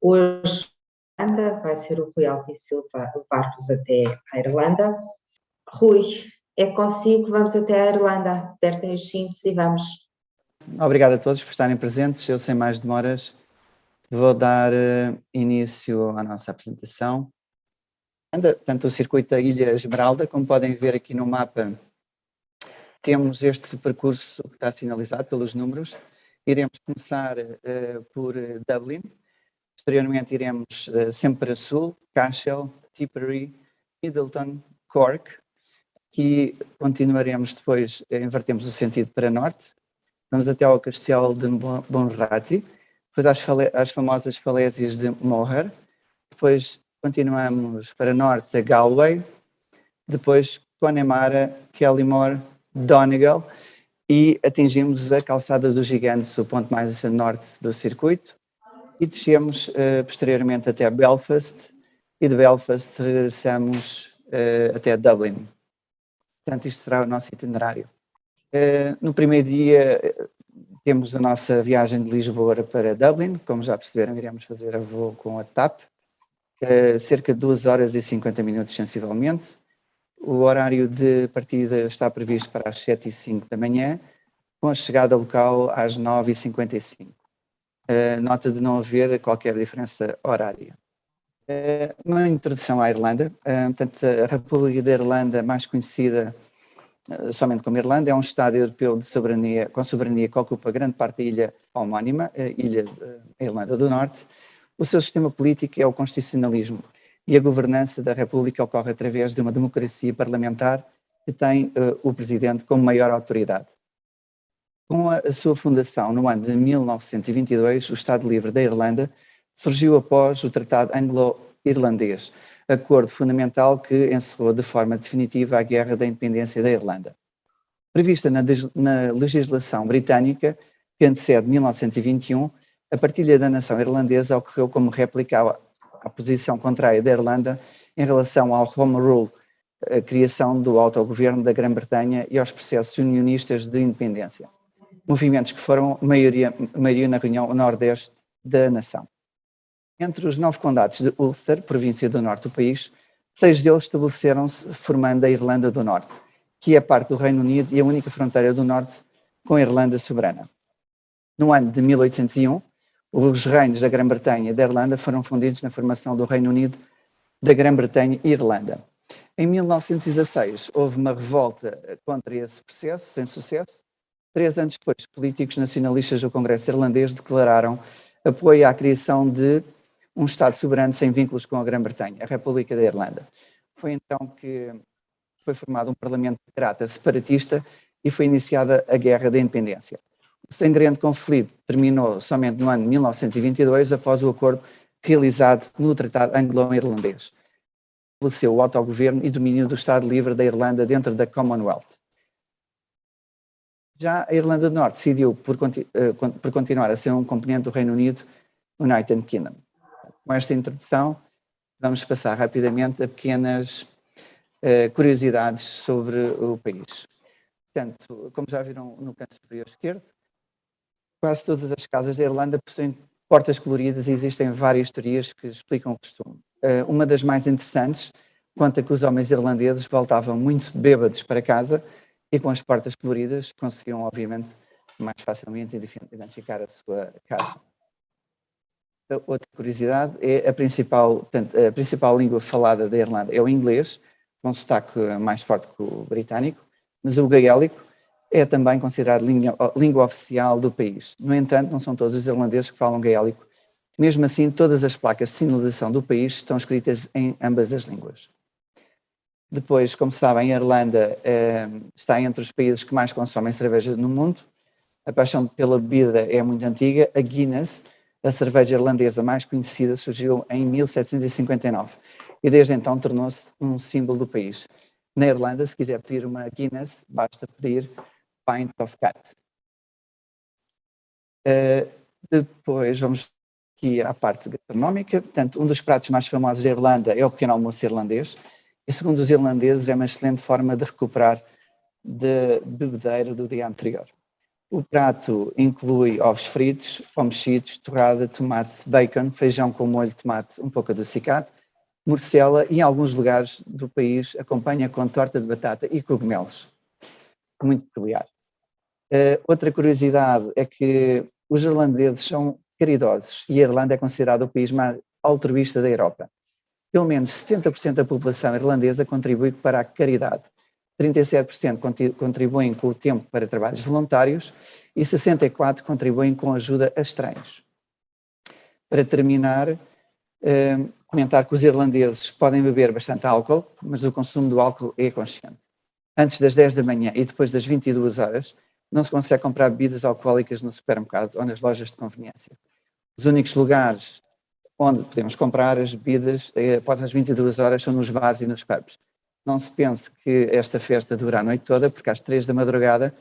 Hoje, a Irlanda vai ser o Rui Alves Silva levar-vos até a Irlanda. Rui, é consigo, vamos até a Irlanda. Apertem os cintos e vamos. Obrigado a todos por estarem presentes. Eu, sem mais demoras, vou dar início à nossa apresentação. Tanto o circuito da Ilha Esmeralda, como podem ver aqui no mapa, temos este percurso que está sinalizado pelos números. Iremos começar por Dublin, posteriormente iremos sempre para sul, Cashel, Tipperary, Middleton, Cork, e continuaremos depois, invertemos o sentido para norte, vamos até ao castelo de Bunratty, depois às famosas falésias de Moher, depois continuamos para norte a Galway, depois Connemara, Kellymore, Donegal, e atingimos a calçada dos Gigantes, o ponto mais a norte do circuito, e descemos posteriormente até Belfast, e de Belfast regressamos até Dublin. Portanto, isto será o nosso itinerário. No primeiro dia temos a nossa viagem de Lisboa para Dublin, como já perceberam, iremos fazer a voo com a TAP, cerca de 2 horas e 50 minutos sensivelmente. O horário de partida está previsto para as 7h05 da manhã, com a chegada local às 9h55. Nota de não haver qualquer diferença horária. Uma introdução à Irlanda. Portanto, a República da Irlanda, mais conhecida somente como Irlanda, é um Estado europeu de soberania, com soberania que ocupa grande parte da ilha homónima, a Irlanda do Norte. O seu sistema político é o constitucionalismo e a governança da República ocorre através de uma democracia parlamentar que tem o presidente como maior autoridade. Com a sua fundação no ano de 1922, o Estado Livre da Irlanda surgiu após o Tratado Anglo-Irlandês, acordo fundamental que encerrou de forma definitiva a Guerra da Independência da Irlanda. Prevista na legislação britânica, que antecede 1921, a partilha da nação irlandesa ocorreu como réplica à posição contrária da Irlanda em relação ao Home Rule, a criação do autogoverno da Grã-Bretanha e aos processos unionistas de independência. Movimentos que foram maioria na região nordeste da nação. Entre os 9 condados de Ulster, província do norte do país, 6 deles estabeleceram-se formando a Irlanda do Norte, que é parte do Reino Unido e a única fronteira do norte com a Irlanda soberana. No ano de 1801, os reinos da Grã-Bretanha e da Irlanda foram fundidos na formação do Reino Unido da Grã-Bretanha e Irlanda. Em 1916, houve uma revolta contra esse processo, sem sucesso. 3 anos depois, políticos nacionalistas do Congresso Irlandês declararam apoio à criação de um Estado soberano sem vínculos com a Grã-Bretanha, a República da Irlanda. Foi então que foi formado um parlamento de caráter separatista e foi iniciada a Guerra da Independência. O sangrento conflito terminou somente no ano de 1922, após o acordo realizado no Tratado Anglo-Irlandês. Estabeleceu o autogoverno e domínio do Estado Livre da Irlanda dentro da Commonwealth. Já a Irlanda do Norte decidiu por continuar a ser um componente do Reino Unido, United Kingdom. Com esta introdução, vamos passar rapidamente a pequenas curiosidades sobre o país. Portanto, como já viram no canto superior esquerdo, quase todas as casas da Irlanda possuem portas coloridas e existem várias teorias que explicam o costume. Uma das mais interessantes conta que os homens irlandeses voltavam muito bêbados para casa e com as portas coloridas conseguiam, obviamente, mais facilmente identificar a sua casa. Outra curiosidade é a principal língua falada da Irlanda é o inglês, com um sotaque mais forte que o britânico, mas o gaélico é também considerado língua oficial do país. No entanto, não são todos os irlandeses que falam gaélico. Mesmo assim, todas as placas de sinalização do país estão escritas em ambas as línguas. Depois, como sabem, a Irlanda está entre os países que mais consomem cerveja no mundo. A paixão pela bebida é muito antiga. A Guinness, a cerveja irlandesa mais conhecida, surgiu em 1759 e desde então tornou-se um símbolo do país. Na Irlanda, se quiser pedir uma Guinness, basta pedir Pint of Cat. Depois vamos aqui à parte gastronómica. Portanto, um dos pratos mais famosos da Irlanda é o pequeno almoço irlandês e, segundo os irlandeses, é uma excelente forma de recuperar de bebedeira do dia anterior. O prato inclui ovos fritos, pão mexidos, torrada, tomate, bacon, feijão com molho de tomate um pouco adocicado, morcela e em alguns lugares do país acompanha com torta de batata e cogumelos. Muito peculiar. Outra curiosidade é que os irlandeses são caridosos e a Irlanda é considerada o país mais altruísta da Europa. Pelo menos 70% da população irlandesa contribui para a caridade, 37% contribuem com o tempo para trabalhos voluntários e 64% contribuem com ajuda a estranhos. Para terminar, comentar que os irlandeses podem beber bastante álcool, mas o consumo do álcool é consciente. Antes das 10 da manhã e depois das 22 horas, não se consegue comprar bebidas alcoólicas no supermercado ou nas lojas de conveniência. Os únicos lugares onde podemos comprar as bebidas após as 22 horas são nos bares e nos pubs. Não se pense que esta festa dura a noite toda, porque às 3 da madrugada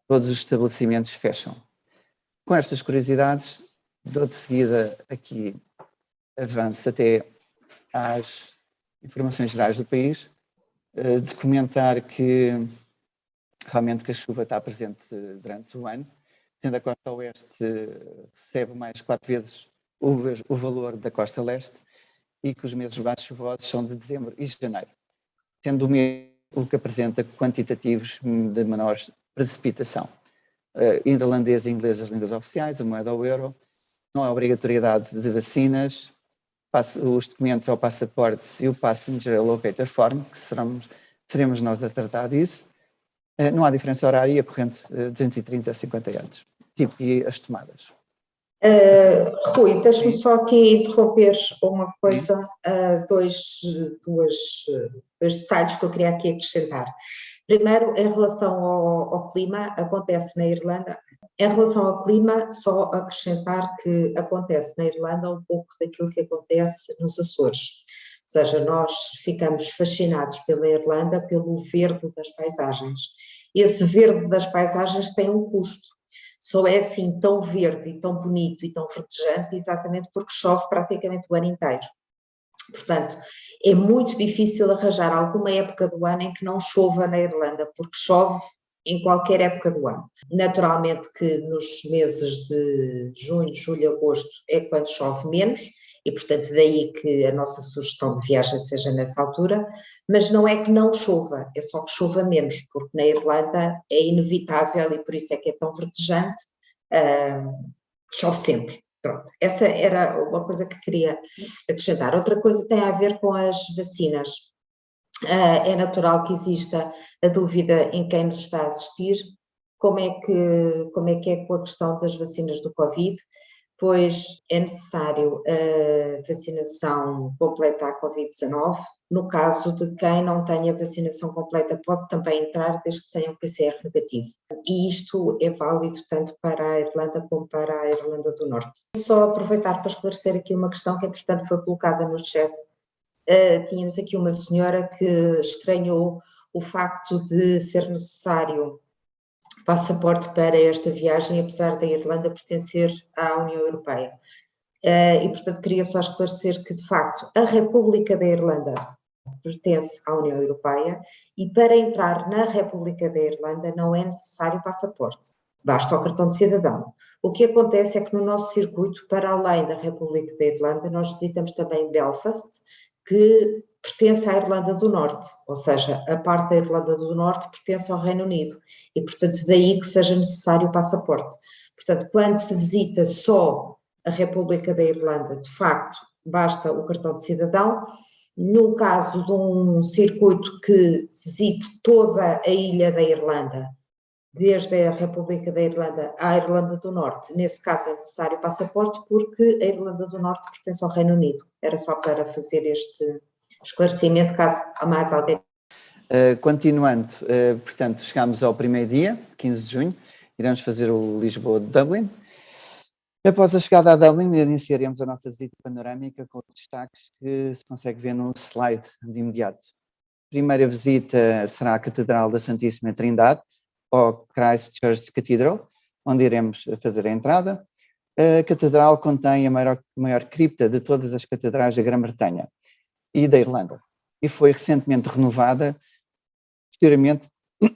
todos os estabelecimentos fecham. Com estas curiosidades, dou de seguida aqui avanço até às informações gerais do país, de comentar que realmente que a chuva está presente durante o ano, sendo a costa oeste recebe mais 4 vezes o valor da costa leste e que os meses mais chuvosos são de dezembro e janeiro, sendo o mês o que apresenta quantitativos de menor precipitação. Irlandês e inglês as línguas oficiais, a moeda ao euro, não há obrigatoriedade de vacinas, os documentos ao passaporte e o Passenger Locator Form, que seremos nós a tratar disso. Não há diferença horária e a corrente 230 a 50 anos. Tipo, e as tomadas. Rui, deixa-me só aqui interromper uma coisa, dois detalhes que eu queria aqui acrescentar. Primeiro, em relação ao clima, acontece na Irlanda. Em relação ao clima, só acrescentar que acontece na Irlanda um pouco daquilo que acontece nos Açores. Ou seja, nós ficamos fascinados pela Irlanda pelo verde das paisagens. Esse verde das paisagens tem um custo. Só é assim tão verde e tão bonito e tão verdejante exatamente porque chove praticamente o ano inteiro. Portanto, é muito difícil arranjar alguma época do ano em que não chova na Irlanda, porque chove em qualquer época do ano. Naturalmente que nos meses de junho, julho e agosto é quando chove menos, e portanto daí que a nossa sugestão de viagem seja nessa altura, mas não é que não chova, é só que chova menos, porque na Irlanda é inevitável e por isso é que é tão verdejante, chove sempre. Pronto, essa era uma coisa que queria acrescentar. Outra coisa tem a ver com as vacinas. É natural que exista a dúvida em quem nos está a assistir, como é que é com a questão das vacinas do Covid, pois é necessário a vacinação completa à Covid-19. No caso de quem não tenha vacinação completa, pode também entrar desde que tenha um PCR negativo. E isto é válido tanto para a Irlanda como para a Irlanda do Norte. Só aproveitar para esclarecer aqui uma questão que, entretanto, foi colocada no chat. Tínhamos aqui uma senhora que estranhou o facto de ser necessário passaporte para esta viagem, apesar da Irlanda pertencer à União Europeia. E, portanto, queria só esclarecer que, de facto, a República da Irlanda pertence à União Europeia e para entrar na República da Irlanda não é necessário passaporte, basta o cartão de cidadão. O que acontece é que no nosso circuito, para além da República da Irlanda, nós visitamos também Belfast, que pertence à Irlanda do Norte, ou seja, a parte da Irlanda do Norte pertence ao Reino Unido e, portanto, daí que seja necessário o passaporte. Portanto, quando se visita só a República da Irlanda, de facto, basta o cartão de cidadão. No caso de um circuito que visite toda a ilha da Irlanda, desde a República da Irlanda à Irlanda do Norte, nesse caso é necessário passaporte porque a Irlanda do Norte pertence ao Reino Unido. Era só para fazer este esclarecimento, caso há mais alguém. Continuando, portanto, chegamos ao primeiro dia, 15 de junho, iremos fazer o Lisboa-Dublin. Após a chegada a Dublin, iniciaremos a nossa visita panorâmica com os destaques que se consegue ver no slide de imediato. A primeira visita será a Catedral da Santíssima Trindade, ou Christ Church Cathedral, onde iremos fazer a entrada. A catedral contém a maior cripta de todas as catedrais da Grã-Bretanha e da Irlanda, e foi recentemente renovada. Posteriormente,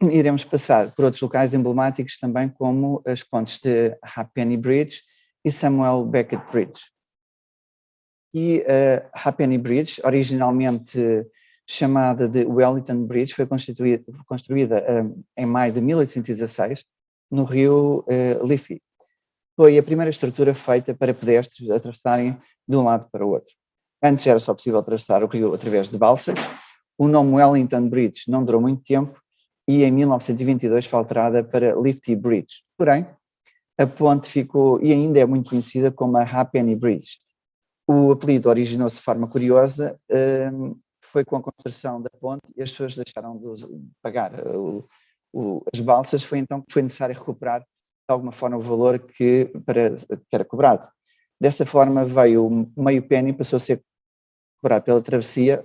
iremos passar por outros locais emblemáticos também, como as pontes de Halfpenny Bridge e Samuel Beckett Bridge. E a Halfpenny Bridge, originalmente chamada de Wellington Bridge, foi construída em maio de 1816 no rio Liffey. Foi a primeira estrutura feita para pedestres atravessarem de um lado para o outro. Antes era só possível atravessar o rio através de balsas. O nome Wellington Bridge não durou muito tempo e em 1922 foi alterada para Liffey Bridge. Porém, a ponte ficou e ainda é muito conhecida como a Halfpenny Bridge. O apelido originou-se de forma curiosa, foi com a construção da ponte e as pessoas deixaram de pagar as balsas, foi então que foi necessário recuperar de alguma forma o valor que era cobrado. Dessa forma veio o meio penny, passou a ser cobrado pela travessia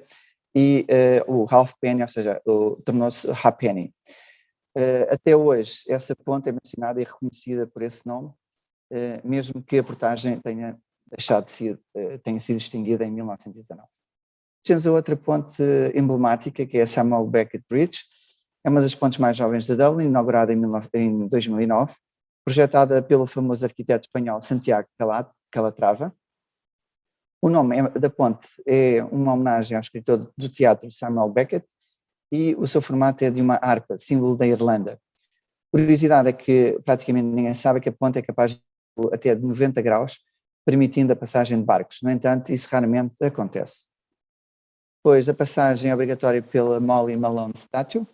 e o half penny, ou seja, tornou-se half penny. Até hoje essa ponte é mencionada e reconhecida por esse nome, mesmo que a portagem tenha sido extinguida em 1919. Temos a outra ponte emblemática, que é a Samuel Beckett Bridge. É uma das pontes mais jovens de Dublin, inaugurada em 2009, projetada pelo famoso arquiteto espanhol Santiago Calatrava. O nome da ponte é uma homenagem ao escritor do teatro Samuel Beckett e o seu formato é de uma harpa, símbolo da Irlanda. A curiosidade é que praticamente ninguém sabe que a ponte é capaz de até de 90 graus, permitindo a passagem de barcos. No entanto, isso raramente acontece. Depois, a passagem é obrigatória pela Molly Malone Statue,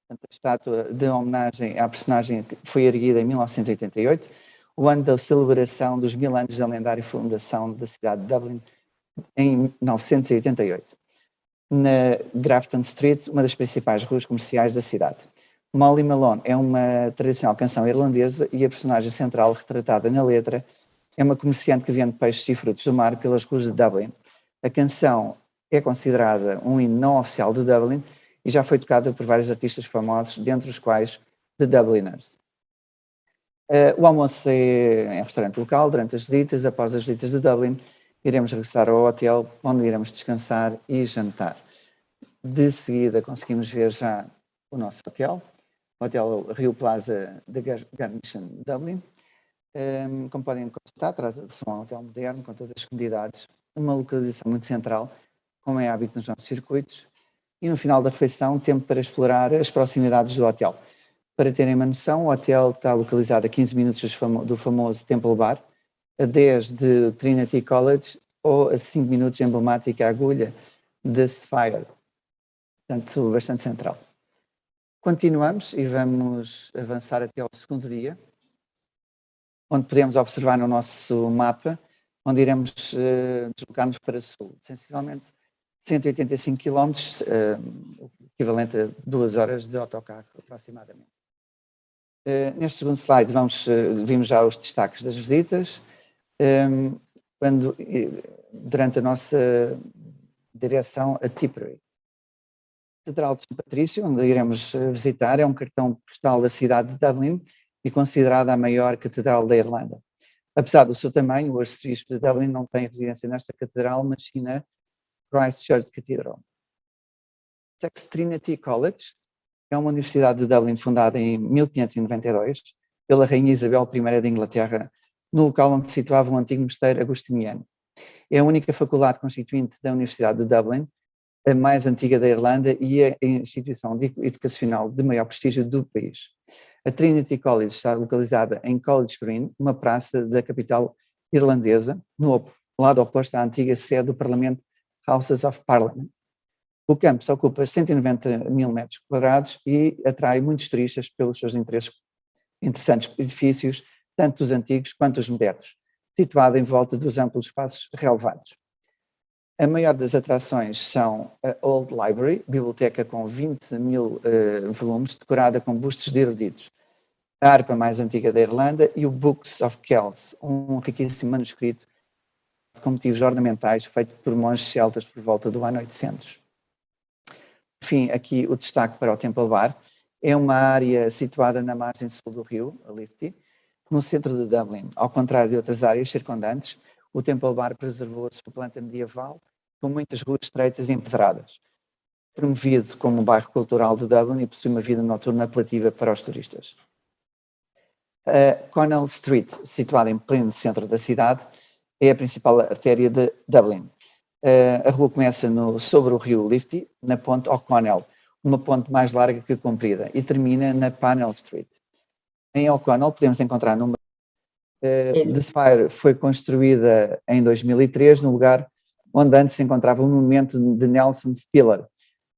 a estátua de homenagem à personagem que foi erguida em 1988, o ano da celebração dos 1000 anos da lendária fundação da cidade de Dublin, em 1988, na Grafton Street, uma das principais ruas comerciais da cidade. Molly Malone é uma tradicional canção irlandesa e a personagem central retratada na letra é uma comerciante que vende peixes e frutos do mar pelas ruas de Dublin. A canção é considerada um hino não oficial de Dublin e já foi tocada por vários artistas famosos, dentre os quais The Dubliners. O almoço é em restaurante local durante as visitas. Após as visitas de Dublin, iremos regressar ao hotel, onde iremos descansar e jantar. De seguida conseguimos ver já o nosso hotel, o Hotel Rio Plaza de Garnisson, Dublin. Como podem constatar, trata-se de um hotel moderno, com todas as comodidades, uma localização muito central, como é hábito nos nossos circuitos, e no final da refeição, tempo para explorar as proximidades do hotel. Para terem uma noção, o hotel está localizado a 15 minutos do famoso Temple Bar, a 10 de Trinity College ou a 5 minutos de emblemática agulha de Spire, portanto, bastante central. Continuamos e vamos avançar até ao segundo dia, onde podemos observar no nosso mapa, onde iremos deslocar-nos para sul, sensivelmente 185 km, equivalente a 2 horas de autocarro aproximadamente. Neste segundo slide vimos já os destaques das visitas, durante a nossa direção a Tipperary. A Catedral de São Patrício, onde iremos visitar, é um cartão postal da cidade de Dublin e considerada a maior catedral da Irlanda. Apesar do seu tamanho, o arcebispo de Dublin não tem residência nesta catedral, mas sim na Christ Church Cathedral. Sex Trinity College é uma universidade de Dublin fundada em 1592 pela Rainha Isabel I de Inglaterra, no local onde se situava um antigo mosteiro agostiniano. É a única faculdade constituinte da Universidade de Dublin, a mais antiga da Irlanda e a instituição educacional de maior prestígio do país. A Trinity College está localizada em College Green, uma praça da capital irlandesa, no lado oposto à antiga sede do Parlamento Houses of Parliament. O campus ocupa 190 mil metros quadrados e atrai muitos turistas pelos seus interessantes edifícios, tanto os antigos quanto os modernos, situado em volta dos amplos espaços relevados. A maior das atrações são a Old Library, biblioteca com 20 mil volumes, decorada com bustos de eruditos, a harpa mais antiga da Irlanda e o Books of Kells, um riquíssimo manuscrito com motivos ornamentais feito por monges celtas por volta do ano 800. Enfim, aqui o destaque para o Temple Bar. É uma área situada na margem sul do rio, a Liffey, no centro de Dublin. Ao contrário de outras áreas circundantes, o Temple Bar preservou a sua planta medieval com muitas ruas estreitas e empedradas. promovido como um bairro cultural de Dublin e possui uma vida noturna apelativa para os turistas. A Connell Street, situada em pleno centro da cidade, é a principal artéria de Dublin. A rua começa sobre o rio Liffey, na ponte O'Connell, uma ponte mais larga que comprida, e termina na Connell Street. Em O'Connell podemos encontrar números. The Spire foi construída em 2003 no lugar onde antes se encontrava o monumento de Nelson Spiller,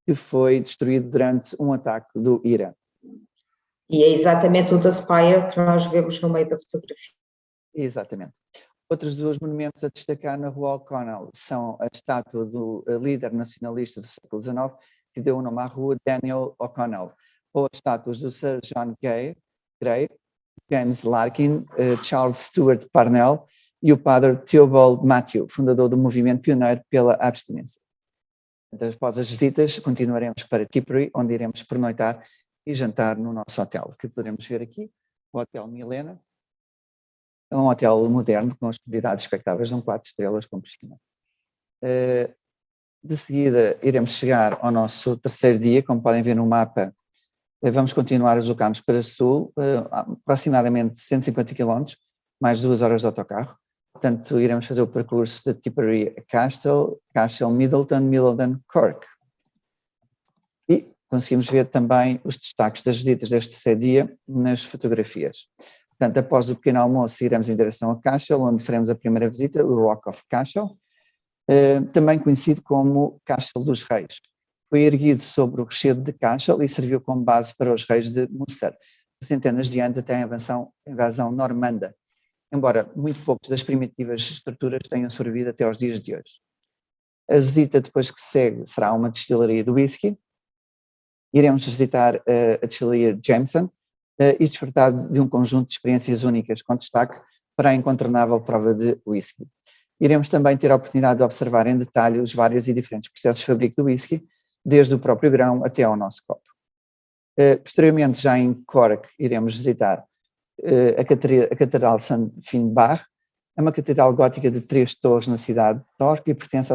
que foi destruído durante um ataque do IRA. E é exatamente o The Spire que nós vemos no meio da fotografia. Exatamente. Outros dois monumentos a destacar na Rua O'Connell são a estátua do líder nacionalista do século XIX, que deu o nome à rua, Daniel O'Connell, ou as estátuas do Sir John Gray, James Larkin, Charles Stuart Parnell e o padre Theobald Matthew, fundador do movimento pioneiro pela abstinência. Após as visitas, continuaremos para Tipperary, onde iremos pernoitar e jantar no nosso hotel, que podemos ver aqui, o Hotel Milena. É um hotel moderno, com as comodidades expectáveis de 4 estrelas com piscina. De seguida, iremos chegar ao nosso terceiro dia. Como podem ver no mapa, vamos continuar a deslocar-nos para sul, aproximadamente 150 km, mais 2 horas de autocarro. Portanto, iremos fazer o percurso de Tipperary a Cashel, Middleton, Cork. E conseguimos ver também os destaques das visitas deste terceiro dia nas fotografias. Portanto, após o pequeno almoço, iremos em direção a Cashel, onde faremos a primeira visita, o Rock of Cashel, também conhecido como Cashel dos Reis. Foi erguido sobre o rochedo de Cashel e serviu como base para os reis de Munster, por centenas de anos até a invasão normanda, embora muito poucas das primitivas estruturas tenham sobrevivido até aos dias de hoje. A visita depois que segue será uma destilaria de whisky. Iremos visitar a destilaria Jameson e desfrutar de um conjunto de experiências únicas, com destaque para a incontornável prova de whisky. Iremos também ter a oportunidade de observar em detalhe os vários e diferentes processos de fabrico do whisky, desde o próprio grão até ao nosso copo. Posteriormente, já em Cork, iremos visitar a Catedral de St. Finbarr. É uma catedral gótica de 3 torres na cidade de Cork e pertence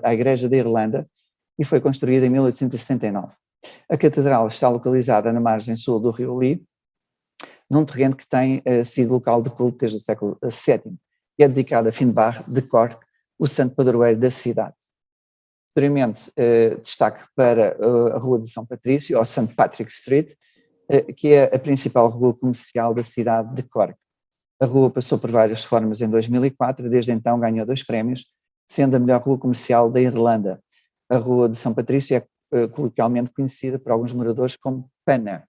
à Igreja da Irlanda e foi construída em 1879. A catedral está localizada na margem sul do rio Lee, num terreno que tem sido local de culto desde o século VII e é dedicado a Finbarr de Cork, o santo padroeiro da cidade. Posteriormente, destaque para a Rua de São Patrício, ou St. Patrick Street, que é a principal rua comercial da cidade de Cork. A rua passou por várias reformas em 2004 e desde então ganhou 2 prémios, sendo a melhor rua comercial da Irlanda. A Rua de São Patrício é coloquialmente conhecida por alguns moradores como Panna.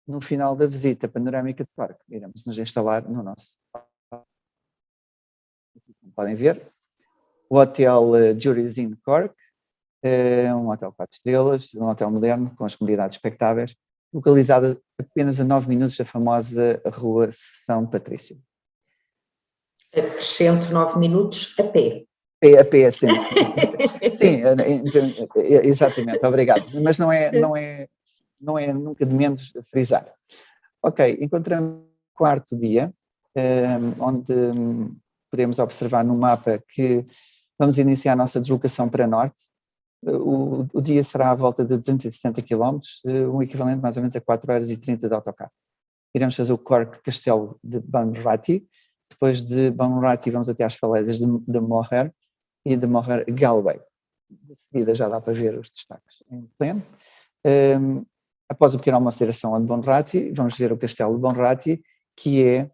No final da visita panorâmica de Cork, iremos nos instalar no nosso. Como podem ver, o Hotel Jury's Inn Cork, um hotel 4 estrelas, um hotel moderno com as comodidades expectáveis, localizada apenas a 9 minutos da famosa Rua São Patrício. Acrescento 9 minutos a pé. A pé, sim. Sim, exatamente, obrigado. Mas não é nunca de menos frisar. Ok, encontramos o quarto dia, onde podemos observar no mapa que vamos iniciar a nossa deslocação para norte. O dia será à volta de 270 km, um equivalente mais ou menos a 4 horas e 30 de autocarro. Iremos fazer o Cork Castelo de Bunratty. Depois de Bunratty vamos até às falésias de Moher e de Moher Galway. De seguida já dá para ver os destaques em pleno. Após o pequeno almoço de direção a Bunratty, vamos ver o Castelo de Bunratty, que é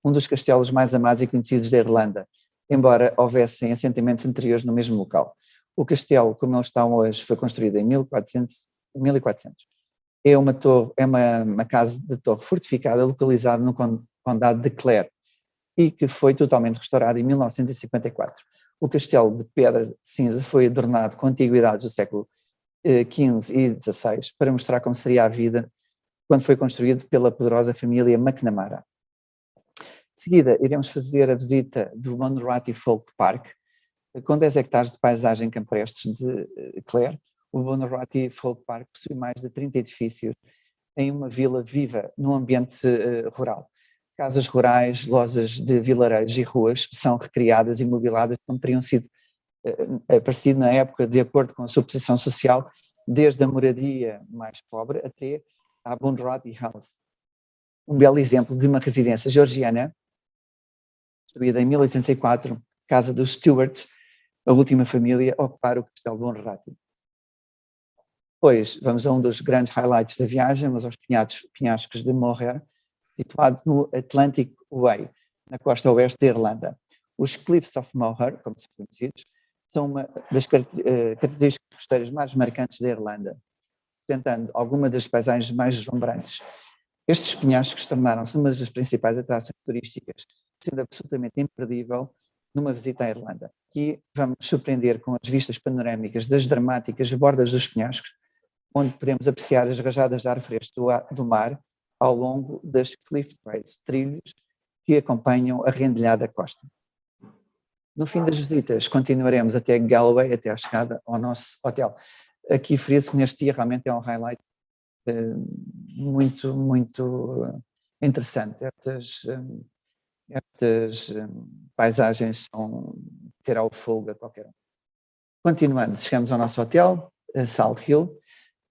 um dos castelos mais amados e conhecidos da Irlanda, embora houvessem assentamentos anteriores no mesmo local. O castelo, como ele está hoje, foi construído em 1400. É uma casa de torre fortificada localizada no condado de Clare e que foi totalmente restaurada em 1954. O castelo de pedra cinza foi adornado com antiguidades do século XV e XVI para mostrar como seria a vida quando foi construído pela poderosa família McNamara. De seguida, iremos fazer a visita do Bunratty Folk Park, com 10 hectares de paisagem campestre de Clare. O Bunratty Folk Park possui mais de 30 edifícios em uma vila viva, num ambiente rural. Casas rurais, lojas de vilareiros e ruas são recriadas e mobiladas como teriam sido aparecido na época de acordo com a sua posição social, desde a moradia mais pobre até à Bunratty House. Um belo exemplo de uma residência georgiana, construída em 1804, casa dos Stuart, a última família a ocupar o castelo de Bunratty. Depois, vamos a um dos grandes highlights da viagem, mas aos penhascos de Moher, situado no Atlantic Way, na costa oeste da Irlanda. Os Cliffs of Moher, como são conhecidos, são uma das características costeiras mais marcantes da Irlanda, tentando alguma das paisagens mais deslumbrantes. Estes penhascos tornaram-se uma das principais atrações turísticas, sendo absolutamente imperdível numa visita à Irlanda. Aqui vamos surpreender com as vistas panorâmicas das dramáticas bordas dos penhascos, onde podemos apreciar as rajadas de ar fresco do mar ao longo das cliff trails, trilhos que acompanham a rendilhada costa. No fim das visitas, continuaremos até Galway, até a chegada ao nosso hotel. Aqui, frio-se, neste dia realmente é um highlight muito, muito interessante. Estas paisagens são ter ao fogo a qualquer um. Continuando, chegamos ao nosso hotel, Salt Hill,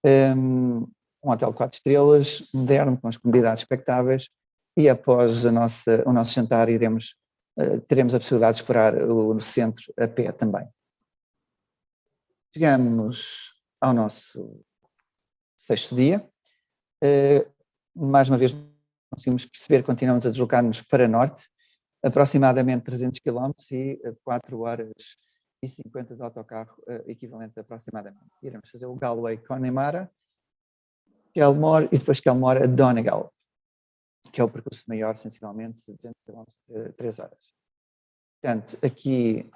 um hotel de 4 estrelas, moderno, com as comodidades expectáveis, e após o nosso jantar teremos a possibilidade de explorar o centro a pé também. Chegamos ao nosso 6º dia. Mais uma vez conseguimos perceber que continuamos a deslocar-nos para norte, aproximadamente 300 km e 4 horas e 50 de autocarro, equivalente aproximadamente. Iremos fazer o Galway-Connemara, Kelmore e depois Kelmore a Donegal, que é o percurso maior, sensivelmente, 200 km, 3 horas. Portanto, aqui,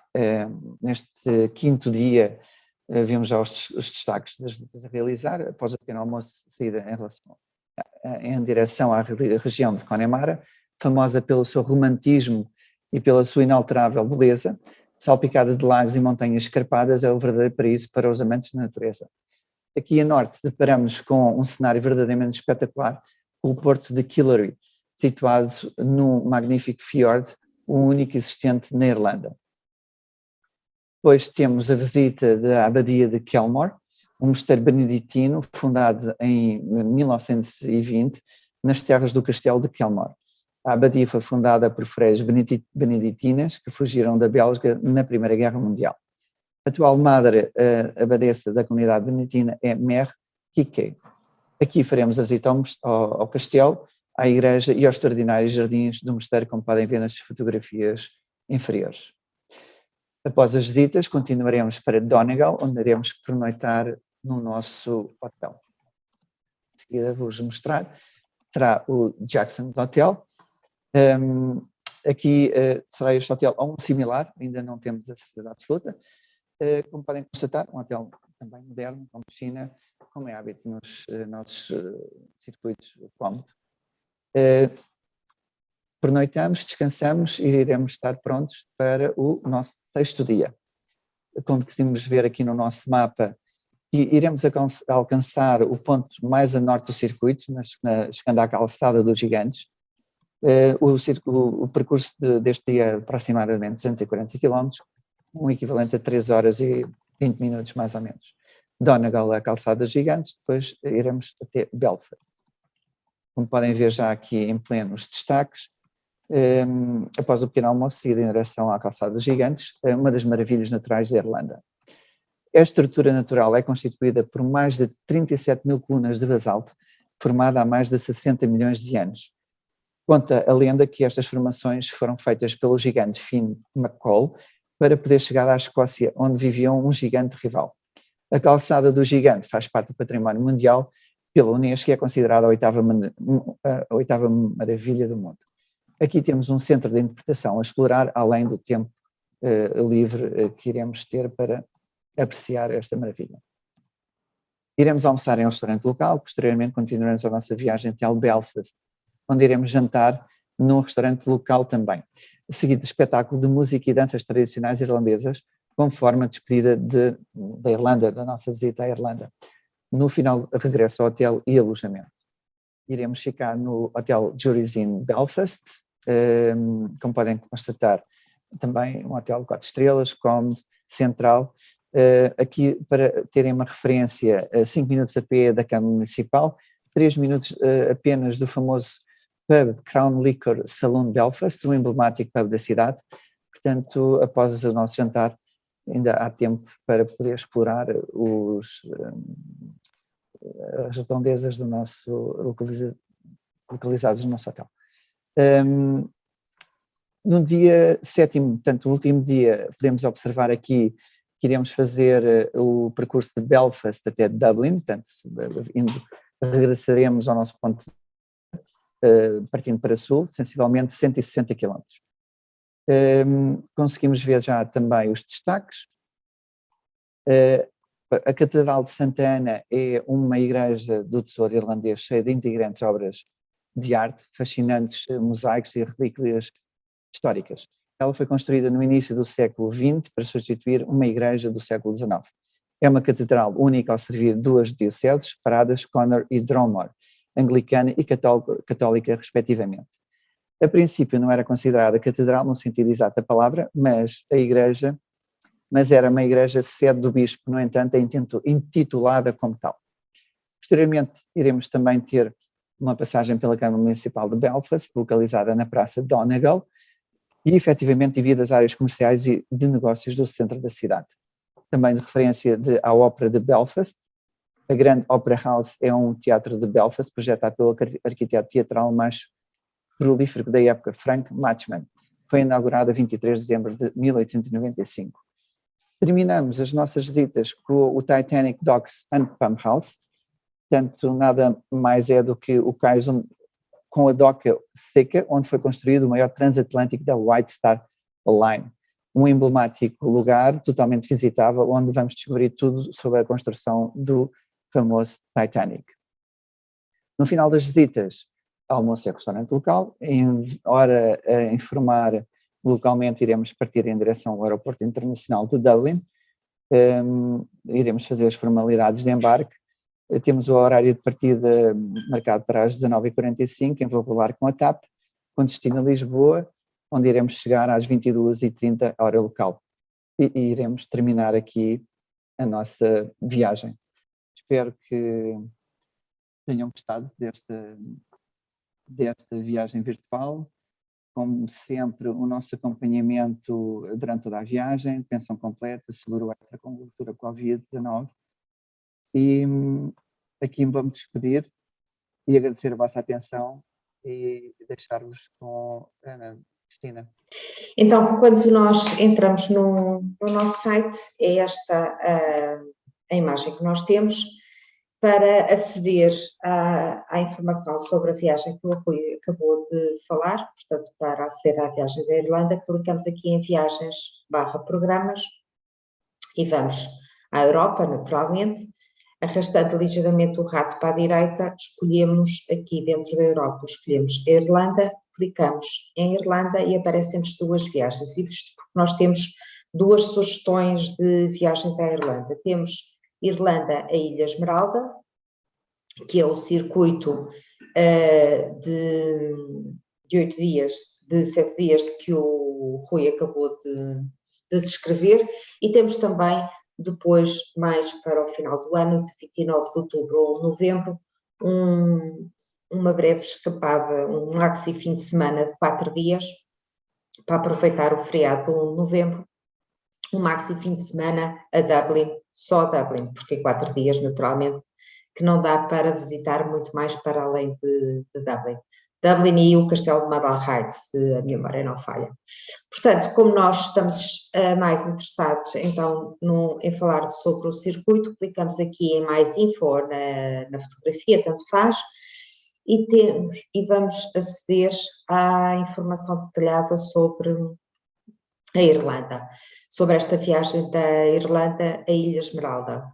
neste 5º dia, vimos já os destaques das visitas a realizar, após o pequeno almoço, saída em direção à região de Connemara, famosa pelo seu romantismo e pela sua inalterável beleza, salpicada de lagos e montanhas escarpadas, é o verdadeiro paraíso para os amantes da natureza. Aqui a norte deparamos com um cenário verdadeiramente espetacular, o porto de Killary, situado num magnífico fiord, o único existente na Irlanda. Depois temos a visita da Abadia de Kelmore, um mosteiro beneditino fundado em 1920 nas terras do castelo de Kelmore. A abadia foi fundada por freiras beneditinas que fugiram da Bélgica na Primeira Guerra Mundial. A atual madre abadesa da comunidade beneditina é Mère Kike. Aqui faremos a visita ao castelo, à igreja e aos extraordinários jardins do mosteiro, como podem ver nas fotografias inferiores. Após as visitas, continuaremos para Donegal, onde iremos pernoitar no nosso hotel. De seguida vou-vos mostrar, será o Jackson Hotel. Aqui será este hotel ou um similar, ainda não temos a certeza absoluta. Como podem constatar, um hotel também moderno, com piscina, como é hábito nos nossos circuitos cómodos. Pernoitamos, descansamos e iremos estar prontos para o nosso 6º dia. Como conseguimos ver aqui no nosso mapa, iremos alcançar o ponto mais a norte do circuito, chegando à calçada dos Gigantes. O percurso deste dia é aproximadamente 240 km, um equivalente a 3 horas e 20 minutos mais ou menos. Donegal é a calçada dos Gigantes, depois iremos até Belfast. Como podem ver já aqui em pleno os destaques, após o pequeno almoço, seguida em direção à calçada dos Gigantes, uma das maravilhas naturais da Irlanda. A estrutura natural é constituída por mais de 37 mil colunas de basalto, formada há mais de 60 milhões de anos. Conta a lenda que estas formações foram feitas pelo gigante Finn McColl para poder chegar à Escócia, onde vivia um gigante rival. A calçada do Gigante faz parte do património mundial pela Unesco e é considerada a 8ª maravilha do mundo. Aqui temos um centro de interpretação a explorar, além do tempo livre que iremos ter para apreciar esta maravilha. Iremos almoçar em um restaurante local, posteriormente continuaremos a nossa viagem até Belfast, onde iremos jantar num restaurante local também. Seguido de espetáculo de música e danças tradicionais irlandesas, conforme a despedida da Irlanda, da nossa visita à Irlanda. No final, regresso ao hotel e alojamento. Iremos ficar no Hotel Jury's in Belfast, como podem constatar, também um hotel de 4 estrelas, cómodo, central. Aqui, para terem uma referência, 5 minutos a pé da Câmara Municipal, 3 minutos apenas do famoso pub Crown Liquor Saloon Belfast, um emblemático pub da cidade. Portanto, após o nosso jantar, ainda há tempo para poder explorar as redondezas do nosso, localizados no nosso hotel. No dia 7º, portanto, o último dia, podemos observar aqui que iremos fazer o percurso de Belfast até Dublin, portanto, regressaremos ao nosso ponto, partindo para sul, sensivelmente 160 km. Conseguimos ver já também os destaques. A Catedral de Santa Ana é uma igreja do Tesouro Irlandês cheia de integrantes obras de arte, fascinantes mosaicos e relíquias históricas. Ela foi construída no início do século XX para substituir uma igreja do século XIX. É uma catedral única ao servir duas dioceses, Paradas, Connor e Dromore, anglicana e católica respectivamente. A princípio não era considerada catedral no sentido exato da palavra, mas era uma igreja sede do bispo, no entanto é intitulada como tal. Posteriormente iremos também ter uma passagem pela Câmara Municipal de Belfast, localizada na Praça Donegal, e efetivamente devido às áreas comerciais e de negócios do centro da cidade. Também de referência à Ópera de Belfast. A Grand Opera House é um teatro de Belfast, projetado pelo arquiteto teatral mais prolífero da época, Frank Matchman. Foi inaugurado a 23 de dezembro de 1895. Terminamos as nossas visitas com o Titanic Docks and Pump House. Portanto, nada mais é do que o cais com a doca seca, onde foi construído o maior transatlântico da White Star Line. Um emblemático lugar totalmente visitável, onde vamos descobrir tudo sobre a construção do famoso Titanic. No final das visitas, almoço e restaurante local. Em hora a informar localmente, iremos partir em direção ao Aeroporto Internacional de Dublin. Iremos fazer as formalidades de embarque. Temos o horário de partida marcado para as 19h45, em voo voar com a TAP, com destino a Lisboa, onde iremos chegar às 22h30, hora local. E iremos terminar aqui a nossa viagem. Espero que tenham gostado desta viagem virtual. Como sempre, o nosso acompanhamento durante toda a viagem, pensão completa, seguro extra com cobertura Covid-19. E aqui me vamos despedir e agradecer a vossa atenção e deixar-vos com a Ana Cristina. Então, quando nós entramos no nosso site, é esta a imagem que nós temos para aceder à informação sobre a viagem que o Rui acabou de falar. Portanto, para aceder à viagem da Irlanda, clicamos aqui em viagens/programas e vamos à Europa, naturalmente. Arrastando ligeiramente o rato para a direita, escolhemos aqui dentro da Europa, escolhemos a Irlanda, clicamos em Irlanda e aparecem-nos duas viagens. Isto porque nós temos duas sugestões de viagens à Irlanda. Temos Irlanda a Ilha Esmeralda, que é o circuito de 8 dias, de 7 dias que o Rui acabou de descrever, e temos também depois, mais para o final do ano, de 29 de outubro ou novembro, uma breve escapada, um maxi fim de semana de 4 dias, para aproveitar o feriado de 1 de novembro, um maxi fim de semana a Dublin, só Dublin, porque 4 dias, naturalmente, que não dá para visitar muito mais para além de Dublin. Dublin e o Castelo de Marblehead, se a minha memória não falha. Portanto, como nós estamos mais interessados então em falar sobre o circuito, clicamos aqui em mais info ou na fotografia, tanto faz, e vamos aceder à informação detalhada sobre a Irlanda, sobre esta viagem da Irlanda à Ilha Esmeralda.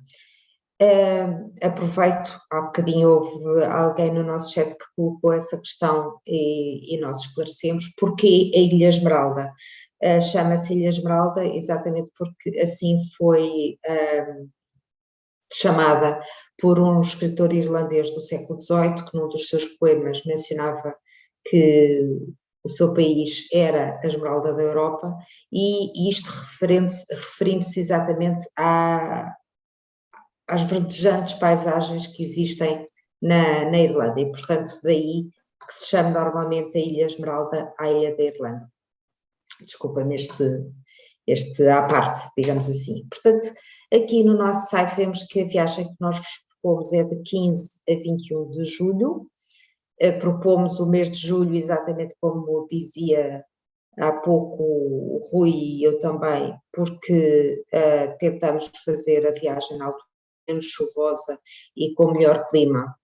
Aproveito, há bocadinho houve alguém no nosso chat que colocou essa questão e nós esclarecemos porque a Ilha Esmeralda. Chama-se Ilha Esmeralda exatamente porque assim foi chamada por um escritor irlandês do século XVIII, que num dos seus poemas mencionava que o seu país era a Esmeralda da Europa, e isto referindo-se exatamente às verdejantes paisagens que existem na Irlanda, e portanto daí que se chama normalmente a Ilha Esmeralda à Ilha da Irlanda. Desculpa-me este à parte, digamos assim. Portanto, aqui no nosso site vemos que a viagem que nós vos propomos é de 15 a 21 de julho. Propomos o mês de julho, exatamente como dizia há pouco o Rui e eu também, porque tentamos fazer a viagem na altura menos chuvosa e com melhor clima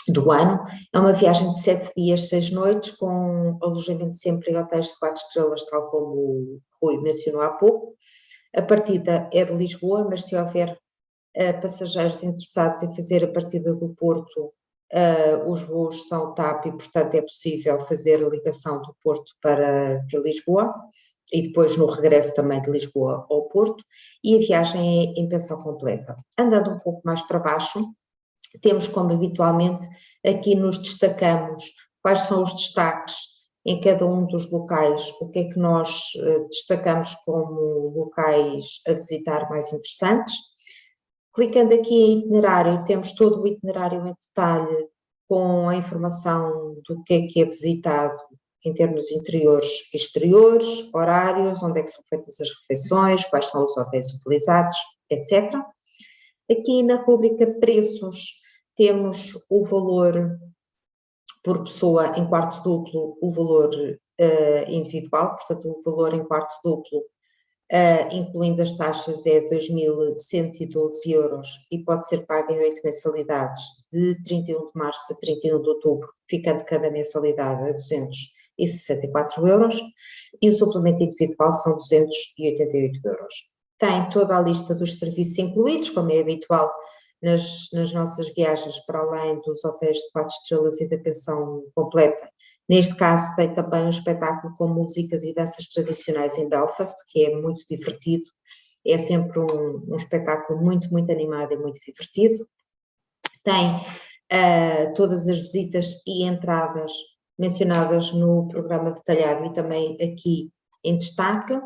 do ano. É uma viagem de 7 dias, 6 noites, com alojamento sempre em hotéis de 4 estrelas, tal como o Rui mencionou há pouco. A partida é de Lisboa, mas se houver passageiros interessados em fazer a partida do Porto, os voos são TAP e, portanto, é possível fazer a ligação do Porto para Lisboa e depois no regresso também de Lisboa ao Porto, e a viagem é em pensão completa. Andando um pouco mais para baixo, temos, como habitualmente, aqui nos destacamos quais são os destaques em cada um dos locais, o que é que nós destacamos como locais a visitar mais interessantes. Clicando aqui em itinerário, temos todo o itinerário em detalhe com a informação do que é visitado em termos interiores e exteriores, horários, onde é que são feitas as refeições, quais são os hotéis utilizados, etc. Aqui na rubrica preços temos o valor por pessoa em quarto duplo, o valor individual, portanto o valor em quarto duplo, incluindo as taxas, é 2.112 euros e pode ser pago em 8 mensalidades, de 31 de março a 31 de outubro, ficando cada mensalidade a 264 euros, e o suplemento individual são 288 euros. Tem toda a lista dos serviços incluídos, como é habitual nas nossas viagens, para além dos hotéis de 4 estrelas e da pensão completa. Neste caso tem também um espetáculo com músicas e danças tradicionais em Belfast, que é muito divertido, é sempre um espetáculo muito, muito animado e muito divertido. Tem todas as visitas e entradas mencionadas no programa detalhado e também aqui em destaque.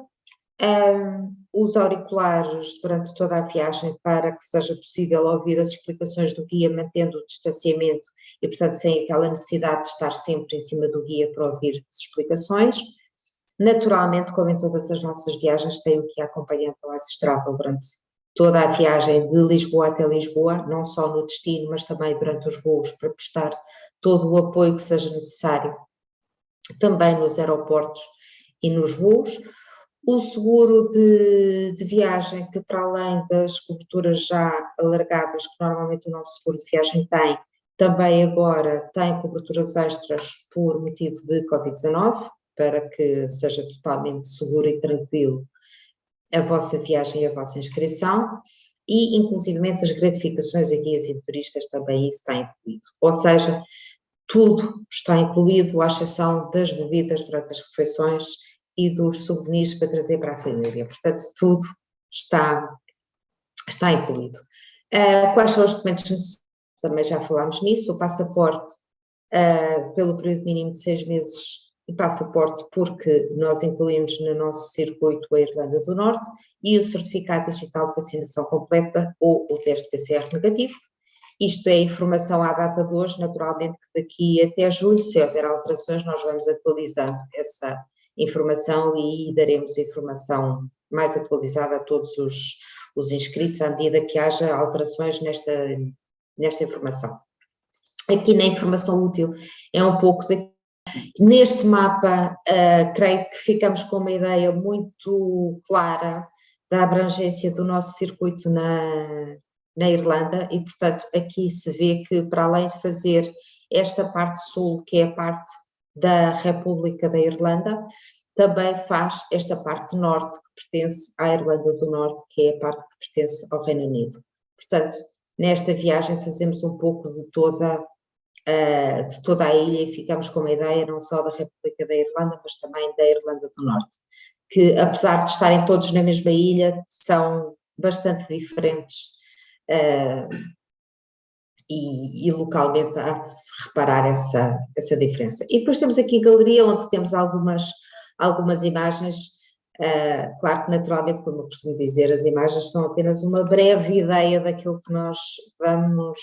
Os auriculares durante toda a viagem para que seja possível ouvir as explicações do guia, mantendo o distanciamento e, portanto, sem aquela necessidade de estar sempre em cima do guia para ouvir as explicações. Naturalmente, como em todas as nossas viagens, tem o guia acompanhante ao Oasis Travel durante toda a viagem de Lisboa até Lisboa, não só no destino, mas também durante os voos, para prestar todo o apoio que seja necessário, também nos aeroportos e nos voos. O seguro de viagem, que para além das coberturas já alargadas, que normalmente o nosso seguro de viagem tem, também agora tem coberturas extras por motivo de Covid-19, para que seja totalmente seguro e tranquilo a vossa viagem e a vossa inscrição, e inclusivamente as gratificações a guias e turistas também isso está incluído. Ou seja, tudo está incluído, à exceção das bebidas durante as refeições e dos souvenirs para trazer para a família. Portanto, tudo está incluído. Quais são os documentos necessários? Também já falámos nisso. O passaporte pelo período mínimo de 6 meses, e passaporte porque nós incluímos no nosso circuito a Irlanda do Norte, e o certificado digital de vacinação completa ou o teste PCR negativo. Isto é informação à data de hoje, naturalmente que daqui até julho, se houver alterações, nós vamos atualizando essa informação e daremos informação mais atualizada a todos os inscritos à medida que haja alterações nesta informação. Aqui na informação útil é um pouco neste mapa, creio que ficamos com uma ideia muito clara da abrangência do nosso circuito na Irlanda, e portanto aqui se vê que, para além de fazer esta parte sul, que é a parte da República da Irlanda, também faz esta parte norte, que pertence à Irlanda do Norte, que é a parte que pertence ao Reino Unido. Portanto, nesta viagem fazemos um pouco de toda a ilha e ficamos com uma ideia não só da República da Irlanda, mas também da Irlanda do Norte, que apesar de estarem todos na mesma ilha, são bastante diferentes e localmente há de se reparar essa diferença. E depois temos aqui a galeria, onde temos algumas imagens. Claro que naturalmente, como eu costumo dizer, as imagens são apenas uma breve ideia daquilo que nós vamos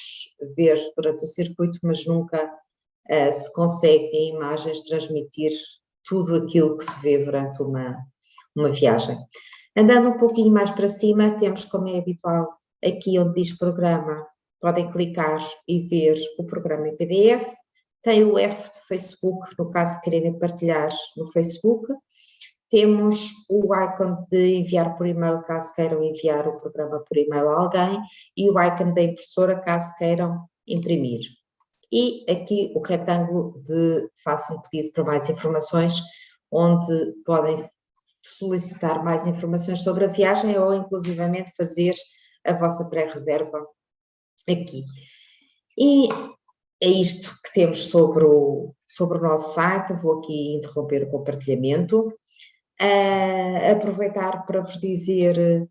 ver durante o circuito, mas nunca se consegue em imagens transmitir tudo aquilo que se vê durante uma viagem. Andando um pouquinho mais para cima, temos, como é habitual, aqui onde diz programa, podem clicar e ver o programa em PDF. Tem o F de Facebook, no caso de quererem partilhar no Facebook. Temos o ícone de enviar por e-mail, caso queiram enviar o programa por e-mail a alguém, e o ícone da impressora, caso queiram imprimir. E aqui o retângulo de façam um pedido para mais informações, onde podem solicitar mais informações sobre a viagem ou inclusivamente fazer a vossa pré-reserva aqui. E é isto que temos sobre o nosso site. Vou aqui interromper o compartilhamento. Aproveitar para vos dizer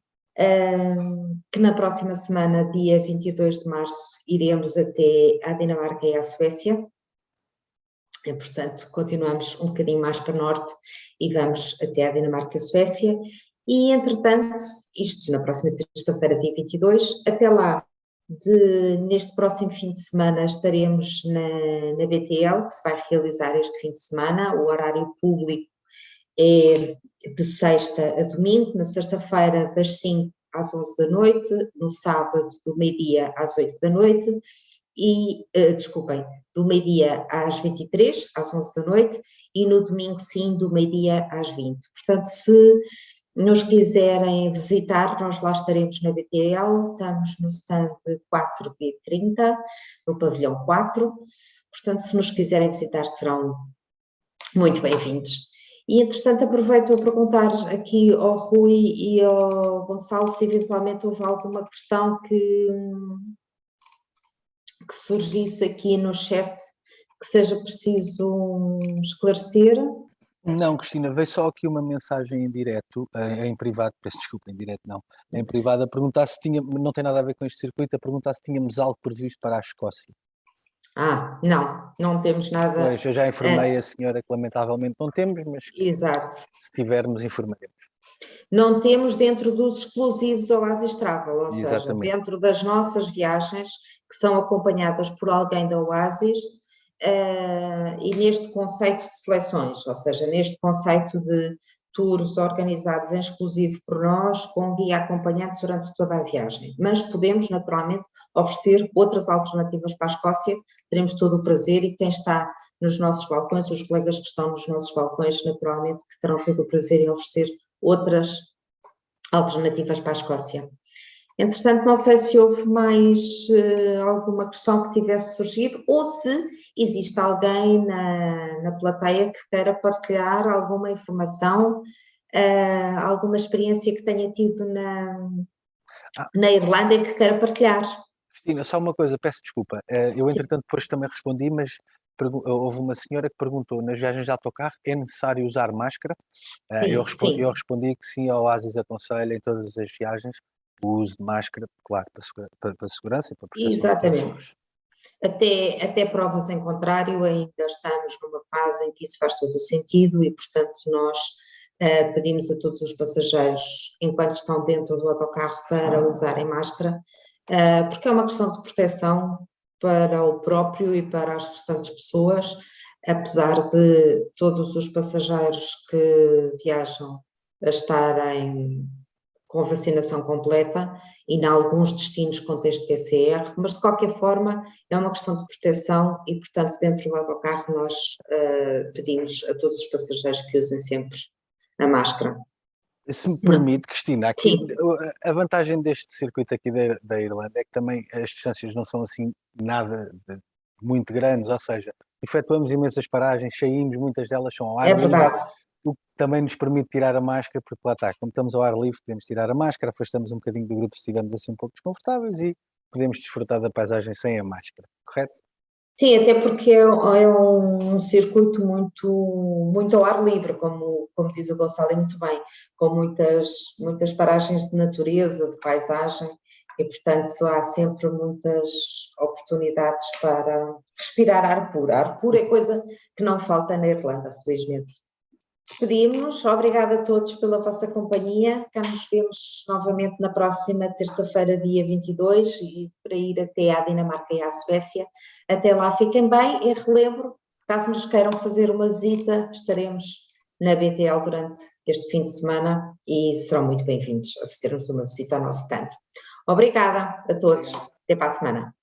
que na próxima semana, dia 22 de março, iremos até à Dinamarca e à Suécia. E, portanto, continuamos um bocadinho mais para norte e vamos até à Dinamarca e à Suécia. E, entretanto, isto na próxima terça-feira, dia 22, até lá, neste próximo fim de semana, estaremos na BTL, que se vai realizar este fim de semana. O horário público é de sexta a domingo, na sexta-feira das 5 às 11 da noite, no sábado do meio-dia às 8 da noite e, desculpem, do meio-dia às 23, às 11 da noite e no domingo sim, do meio-dia às 20. Portanto, se nos quiserem visitar, nós lá estaremos na BTL, estamos no stand 4B30, no pavilhão 4, portanto, se nos quiserem visitar serão muito bem-vindos. E, entretanto, aproveito a perguntar aqui ao Rui e ao Gonçalo se eventualmente houve alguma questão que surgisse aqui no chat que seja preciso esclarecer. Não, Cristina, veio só aqui uma mensagem em direto, em privado, peço desculpa, em direto não, em privado, a perguntar se tinha, não tem nada a ver com este circuito, a perguntar se tínhamos algo previsto para a Escócia. Não temos nada. Pois, eu já informei a senhora que lamentavelmente não temos, mas exato, se tivermos informaremos. Não temos dentro dos exclusivos Oasis Travel, ou Exatamente. seja, dentro das nossas viagens que são acompanhadas por alguém da Oasis e neste conceito de seleções, ou seja, neste conceito de tours organizados em exclusivo por nós, com guia acompanhante durante toda a viagem. Mas podemos, naturalmente, oferecer outras alternativas para a Escócia, teremos todo o prazer e quem está nos nossos balcões, os colegas que estão nos nossos balcões, naturalmente, que terão todo o prazer em oferecer outras alternativas para a Escócia. Entretanto, não sei se houve mais alguma questão que tivesse surgido ou se existe alguém na plateia que queira partilhar alguma informação, alguma experiência que tenha tido na Irlanda e que queira partilhar. Cristina, só uma coisa, peço desculpa. Eu, entretanto, depois também respondi, mas houve uma senhora que perguntou, nas viagens de autocarro, é necessário usar máscara? Eu respondi que sim, a Oasis aconselha em todas as viagens o uso de máscara, claro, para segurança e para proteção. Exatamente. Até provas em contrário, ainda estamos numa fase em que isso faz todo o sentido e, portanto, nós pedimos a todos os passageiros, enquanto estão dentro do autocarro, para usarem máscara, porque é uma questão de proteção para o próprio e para as restantes pessoas, apesar de todos os passageiros que viajam a estarem com vacinação completa e em alguns destinos com teste PCR, mas de qualquer forma é uma questão de proteção e, portanto, dentro do autocarro nós pedimos a todos os passageiros que usem sempre a máscara. Se me permite, Cristina, aqui a vantagem deste circuito aqui da Irlanda é que também as distâncias não são assim nada de muito grandes, ou seja, efetuamos imensas paragens, saímos, muitas delas são ao ar livre, o que também nos permite tirar a máscara, porque lá está, como estamos ao ar livre, podemos tirar a máscara, afastamos um bocadinho do grupo se estivermos assim um pouco desconfortáveis e podemos desfrutar da paisagem sem a máscara, correto? Sim, até porque é um circuito muito ao ar livre, como diz o Gonçalo muito bem, com muitas paragens de natureza, de paisagem, e, portanto, há sempre muitas oportunidades para respirar ar puro. Ar puro é coisa que não falta na Irlanda, felizmente. Despedimos-nos, obrigada a todos pela vossa companhia, cá nos vemos novamente na próxima terça-feira, dia 22, e para ir até à Dinamarca e à Suécia. Até lá, fiquem bem, e relembro, caso nos queiram fazer uma visita, estaremos na BTL durante este fim de semana e serão muito bem-vindos a fazer-nos uma visita ao nosso stand. Obrigada a todos, até para a semana.